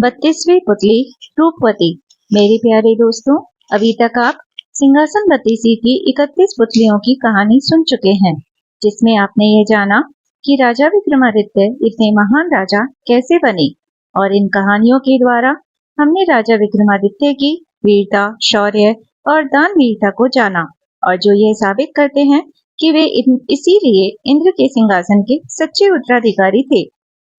32वीं पुतली रूपवती। मेरे प्यारे दोस्तों, अभी तक आप सिंहासन बत्तीसी की 31 पुतलियों की कहानी सुन चुके हैं, जिसमें आपने ये जाना कि राजा विक्रमादित्य इतने महान राजा कैसे बने। और इन कहानियों के द्वारा हमने राजा विक्रमादित्य की वीरता, शौर्य और दानवीरता को जाना, और जो ये साबित करते हैं कि वे इसीलिए इंद्र के सिंहासन के सच्चे उत्तराधिकारी थे।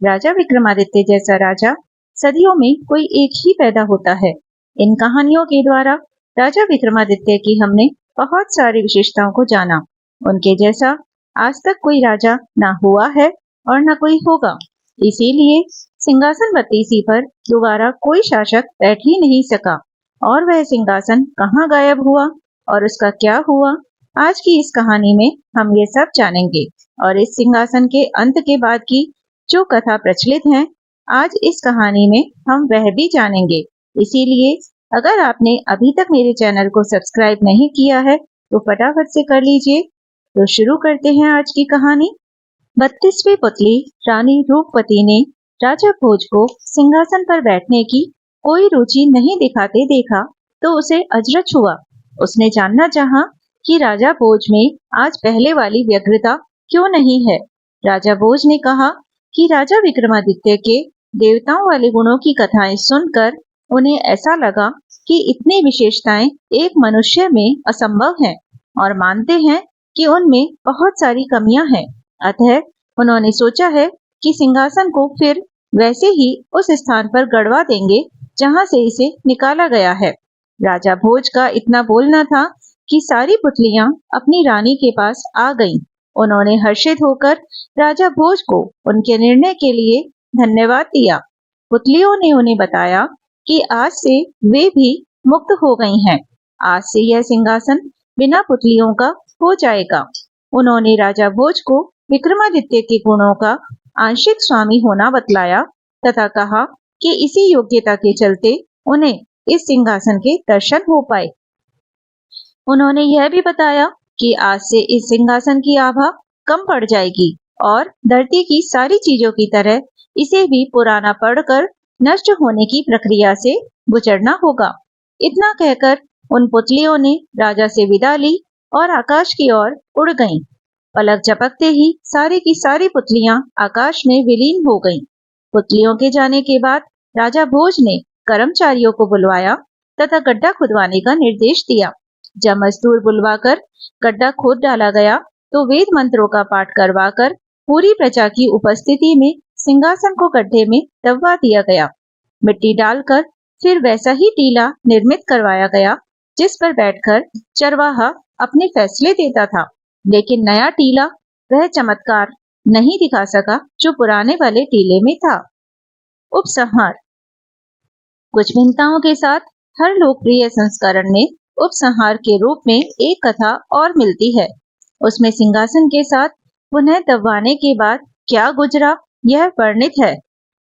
राजा विक्रमादित्य जैसा राजा सदियों में कोई एक ही पैदा होता है। इन कहानियों के द्वारा राजा विक्रमादित्य की हमने बहुत सारी विशेषताओं को जाना। उनके जैसा आज तक कोई राजा ना हुआ है और ना कोई होगा। इसीलिए सिंहासन बत्तीसी पर दोबारा कोई शासक बैठ ही नहीं सका। और वह सिंहासन कहाँ गायब हुआ और उसका क्या हुआ, आज की इस कहानी में हम ये सब जानेंगे। और इस सिंहासन के अंत के बाद की जो कथा प्रचलित है, आज इस कहानी में हम वह भी जानेंगे। इसीलिए अगर आपने अभी तक मेरे चैनल को सब्सक्राइब नहीं किया है तो फटाफट से कर लीजिए। तो शुरू करते हैं आज की कहानी। 32वीं पुतली रानी रूपवती ने राजा भोज को सिंहासन पर बैठने की कोई रुचि नहीं दिखाते देखा तो उसे अचरज हुआ। उसने जानना चाहा कि राजा भोज में आज पहले वाली व्यग्रता क्यों नहीं है। राजा भोज ने कहा कि राजा विक्रमादित्य के देवताओं वाले गुणों की कथाएं सुनकर उन्हें ऐसा लगा कि इतनी विशेषताएं एक मनुष्य में असंभव हैं, और मानते हैं कि उनमें बहुत सारी कमियां हैं। अतः उन्होंने सोचा है कि सिंहासन को फिर वैसे ही उस स्थान पर गड़वा देंगे जहां से इसे निकाला गया है। राजा भोज का इतना बोलना था कि सारी पुतलियां अपनी रानी के पास आ गईं। उन्होंने हर्षित होकर राजा भोज को उनके निर्णय के लिए धन्यवाद दिया। पुतलियों ने उन्हें बताया कि आज से वे भी मुक्त हो गई हैं। आज से यह सिंहासन बिना पुतलियों का हो जाएगा। उन्होंने राजा भोज को विक्रमादित्य के गुणों का आंशिक स्वामी होना बतलाया तथा कहा कि इसी योग्यता के चलते उन्हें इस सिंहासन के दर्शन हो पाए। उन्होंने यह भी बताया कि आज से इस सिंहासन की आभा कम पड़ जाएगी और धरती की सारी चीजों की तरह इसे भी पुराना पड़कर नष्ट होने की प्रक्रिया से गुजरना होगा। इतना कहकर उन पुतलियों ने राजा से विदा ली और आकाश की ओर उड़ गईं। पलक झपकते ही सारी की सारी पुतलियां आकाश में विलीन हो गईं। पुतलियों के जाने के बाद राजा भोज ने कर्मचारियों को बुलवाया तथा गड्ढा खुदवाने का निर्देश दिया। जब मजदूर बुलवाकर गड्ढा खोद डाला गया तो वेद मंत्रों का पाठ करवाकर पूरी प्रजा की उपस्थिति में सिंहासन को गड्ढे में दबवा दिया गया। मिट्टी डालकर फिर वैसा ही टीला निर्मित करवाया गया जिस पर बैठकर चरवाहा अपने फैसले देता था। लेकिन नया टीला वह चमत्कार नहीं दिखा सका जो पुराने वाले टीले में था। उपसंहार। कुछ भिन्नताओं के साथ हर लोकप्रिय संस्करण में उपसंहार के रूप में एक कथा और मिलती है। उसमें सिंहासन के साथ पुनः दबवाने के बाद क्या गुजरा यह वर्णित है।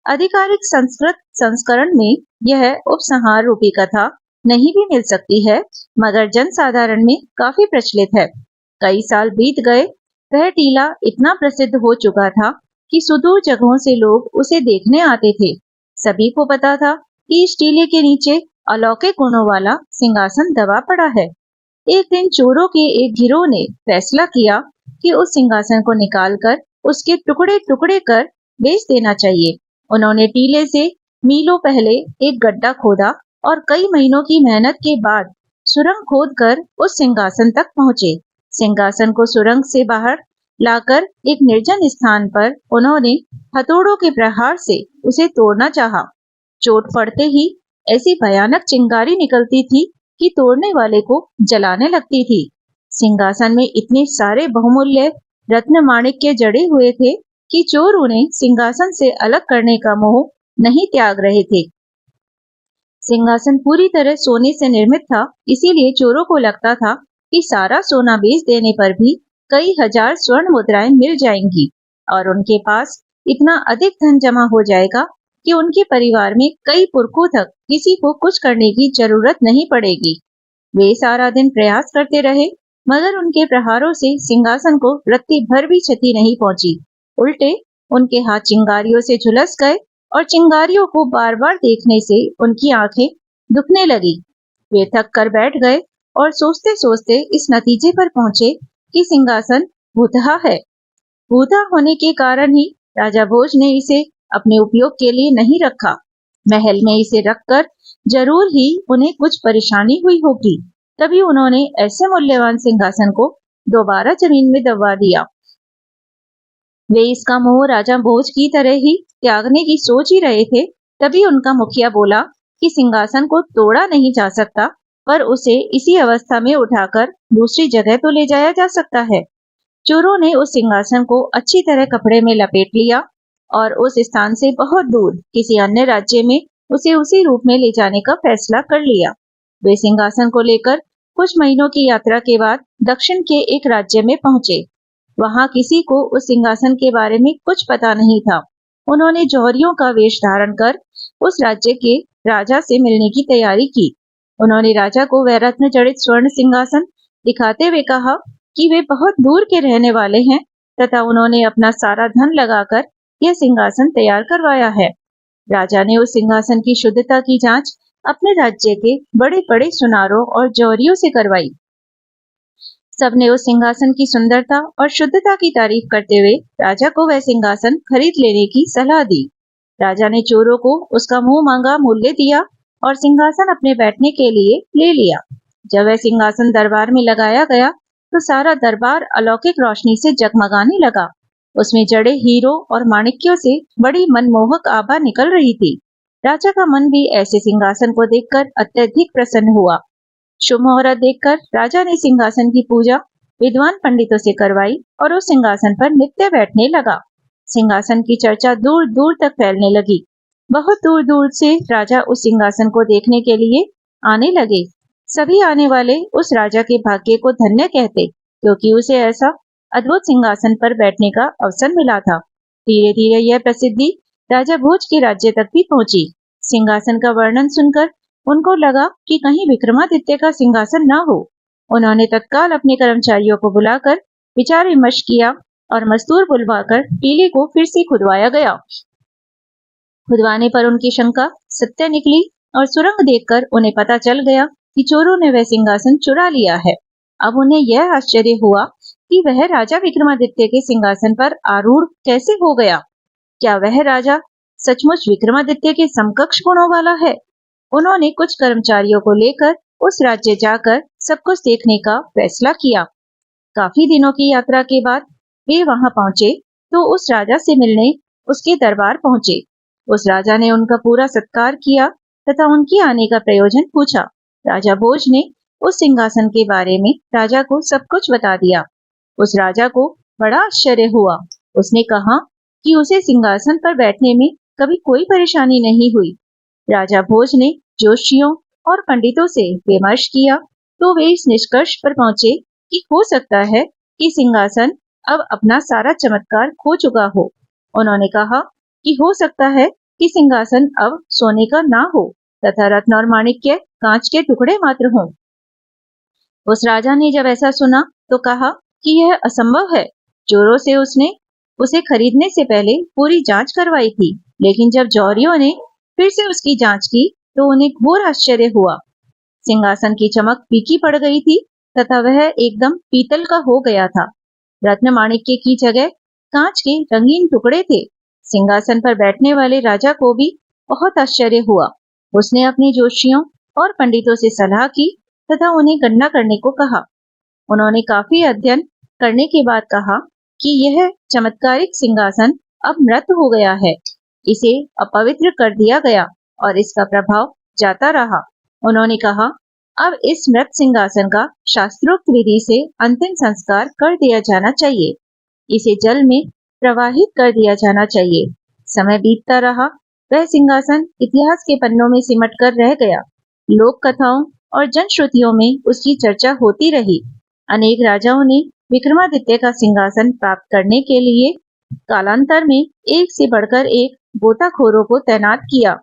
आधिकारिक संस्कृत संस्करण में यह उपसंहार रूपी कथा नहीं भी मिल सकती है, मगर जनसाधारण में काफी प्रचलित है। कई साल बीत गए, वह टीला इतना प्रसिद्ध हो चुका था कि सुदूर जगहों से लोग उसे देखने आते थे। सभी को पता था कि इस टीले के नीचे अलौकिक गुणों वाला सिंहासन दबा पड़ा है। एक दिन चोरों के एक गिरोह ने फैसला किया कि उस सिंहासन को निकालकर उसके टुकड़े टुकड़े कर बेच देना चाहिए। उन्होंने टीले से मीलों पहले एक गड्ढा खोदा और कई महीनों की मेहनत के बाद सुरंग खोदकर उस सिंहासन तक पहुंचे। सिंहासन को सुरंग से बाहर लाकर एक निर्जन स्थान पर उन्होंने हथौड़ों के प्रहार से उसे तोड़ना चाहा। चोट पड़ते ही ऐसी भयानक चिंगारी निकलती थी कि तोड़ने वाले को जलाने लगती थी। सिंहासन में इतने सारे बहुमूल्य रत्न माणिक्य जड़े हुए थे कि चोर उन्हें सिंहासन से अलग करने का मोह नहीं त्याग रहे थे। सिंहासन पूरी तरह सोने से निर्मित था, इसीलिए चोरों को लगता था कि सारा सोना बेच देने पर भी कई हजार स्वर्ण मुद्राएं मिल जाएंगी और उनके पास इतना अधिक धन जमा हो जाएगा कि उनके परिवार में कई पुरखों तक किसी को कुछ करने की जरूरत नहीं पड़ेगी। वे सारा दिन प्रयास करते रहे, मगर उनके प्रहारों से सिंहासन को रत्ती भर भी क्षति नहीं पहुंची। उल्टे उनके हाथ चिंगारियों से झुलस गए और चिंगारियों को बार बार देखने से उनकी आंखें दुखने लगी। वे थक कर बैठ गए और सोचते सोचते इस नतीजे पर पहुंचे कि सिंहासन भूतहा है। भूतहा होने के कारण ही राजा भोज ने इसे अपने उपयोग के लिए नहीं रखा। महल में इसे रखकर जरूर ही उन्हें कुछ परेशानी हुई होगी, तभी उन्होंने ऐसे मूल्यवान सिंहासन को दोबारा जमीन में दबा दिया। वे इसका मोह राजा भोज की तरह ही त्यागने की सोच ही रहे थे, तभी उनका मुखिया बोला कि सिंहासन को तोड़ा नहीं जा सकता, पर उसे इसी अवस्था में उठाकर दूसरी जगह तो ले जाया जा सकता है। चोरों ने उस सिंहासन को अच्छी तरह कपड़े में लपेट लिया और उस स्थान से बहुत दूर किसी अन्य राज्य में उसे उसी रूप में ले जाने का फैसला कर लिया। वे सिंहासन को लेकर कुछ महीनों की यात्रा के बाद दक्षिण के एक राज्य में पहुंचे। वहां किसी को उस सिंहासन के बारे में कुछ पता नहीं था। उन्होंने जौहरियों का वेश धारण कर उस राज्य के राजा से मिलने की तैयारी की। उन्होंने राजा को वह रत्न जड़ित स्वर्ण सिंहासन दिखाते हुए कहा कि वे बहुत दूर के रहने वाले हैं तथा उन्होंने अपना सारा धन लगाकर यह सिंहासन तैयार करवाया है। राजा ने उस सिंहासन की शुद्धता की जांच अपने राज्य के बड़े बड़े सुनारों और जौहरियों से करवाई। सबने उस सिंहासन की सुंदरता और शुद्धता की तारीफ करते हुए राजा को वह सिंहासन खरीद लेने की सलाह दी। राजा ने चोरों को उसका मुंह मांगा मूल्य दिया और सिंहासन अपने बैठने के लिए ले लिया। जब वह सिंहासन दरबार में लगाया गया तो सारा दरबार अलौकिक रोशनी से जगमगाने लगा। उसमें जड़े हीरों और माणिक्यों से बड़ी मनमोहक आभा निकल रही थी। राजा का मन भी ऐसे सिंहासन को देखकर अत्यधिक प्रसन्न हुआ। शुभ मुहूर्त देखकर राजा ने सिंहासन की पूजा विद्वान पंडितों से करवाई और उस सिंहासन पर नित्य बैठने लगा। सिंहासन की चर्चा दूर दूर तक फैलने लगी। बहुत दूर दूर से राजा उस सिंहासन को देखने के लिए आने लगे। सभी आने वाले उस राजा के भाग्य को धन्य कहते, क्योंकि उसे ऐसा अद्भुत सिंहासन पर बैठने का अवसर मिला था। धीरे धीरे यह प्रसिद्धि राजा भोज के राज्य तक भी पहुंची। सिंहासन का वर्णन सुनकर उनको लगा कि कहीं विक्रमादित्य का सिंहासन न हो। उन्होंने तत्काल अपने कर्मचारियों को बुलाकर विचार विमर्श किया और मजदूर बुलवाकर टीले को फिर से खुदवाया गया। खुदवाने पर उनकी शंका सत्य निकली और सुरंग देखकर उन्हें पता चल गया कि चोरों ने वह सिंहासन चुरा लिया है। अब उन्हें यह आश्चर्य हुआ कि वह राजा विक्रमादित्य के सिंहासन पर आरूढ़ कैसे हो गया। क्या वह राजा सचमुच विक्रमादित्य के समकक्ष गुणों वाला है? उन्होंने कुछ कर्मचारियों को लेकर उस राज्य जाकर सब कुछ देखने का फैसला किया। काफी दिनों की यात्रा के बाद वे वहां पहुंचे तो उस राजा से मिलने उसके दरबार पहुंचे। उस राजा ने उनका पूरा सत्कार किया तथा उनके आने का प्रयोजन पूछा। राजा भोज ने उस सिंहासन के बारे में राजा को सब कुछ बता दिया। उस राजा को बड़ा आश्चर्य हुआ। उसने कहा कि उसे सिंहासन पर बैठने में कभी कोई परेशानी नहीं हुई। राजा भोज ने जोशियों और पंडितों से विमर्श किया तो वे इस निष्कर्ष पर पहुंचे कि हो सकता है कि सिंहासन अब अपना सारा चमत्कार खो चुका हो। उन्होंने कहा कि हो सकता है कि सिंहासन अब सोने का ना हो तथा रत्न और माणिक्य कांच के टुकड़े मात्र हों। उस राजा ने जब ऐसा सुना तो कहा कि यह असंभव है। चोरों से उसने उसे खरीदने से पहले पूरी जांच करवाई थी, लेकिन जब जौहरियों ने फिर से उसकी जांच की तो उन्हें घोर आश्चर्य हुआ। सिंहासन की चमक फीकी पड़ गई थी तथा वह एकदम पीतल का हो गया था। रत्न माणिक्य की जगह कांच के रंगीन टुकड़े थे। सिंहासन पर बैठने वाले राजा को भी बहुत आश्चर्य हुआ। उसने अपने जोशियों और पंडितों से सलाह की तथा उन्हें गणना करने को कहा। उन्होंने काफी अध्ययन करने के बाद कहा कि यह चमत्कारिक सिंहासन अब मृत हो गया है। इसे अपवित्र कर दिया गया और इसका प्रभाव जाता रहा। उन्होंने कहा, अब इस मृत सिंहासन का शास्त्रोक्त विधि से अंतिम संस्कार कर दिया जाना चाहिए। इसे जल में प्रवाहित कर दिया जाना चाहिए। समय बीतता रहा, वह सिंहासन इतिहास के पन्नों में सिमट कर रह गया। लोक कथाओं और जनश्रुतियों में उसकी चर्चा होती रही। अनेक राजाओं ने विक्रमादित्य का सिंहासन प्राप्त करने के लिए कालांतर में एक से बढ़कर एक गोताखोरों को तैनात किया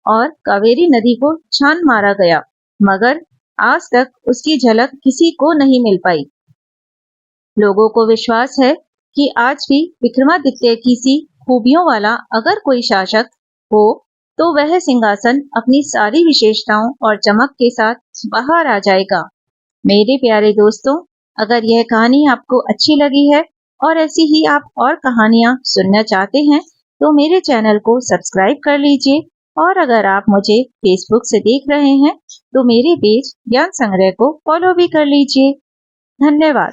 और कावेरी नदी को छान मारा गया, मगर आज तक उसकी झलक किसी को नहीं मिल पाई। लोगों को विश्वास है कि आज भी विक्रमादित्य की सी खूबियों वाला अगर कोई शासक हो तो वह सिंहासन अपनी सारी विशेषताओं और चमक के साथ बाहर आ जाएगा। मेरे प्यारे दोस्तों, अगर यह कहानी आपको अच्छी लगी है और ऐसी ही आप और कहानियां सुनना चाहते हैं तो मेरे चैनल को सब्सक्राइब कर लीजिए। और अगर आप मुझे फेसबुक से देख रहे हैं तो मेरे पेज ज्ञान संग्रह को फॉलो भी कर लीजिए। धन्यवाद।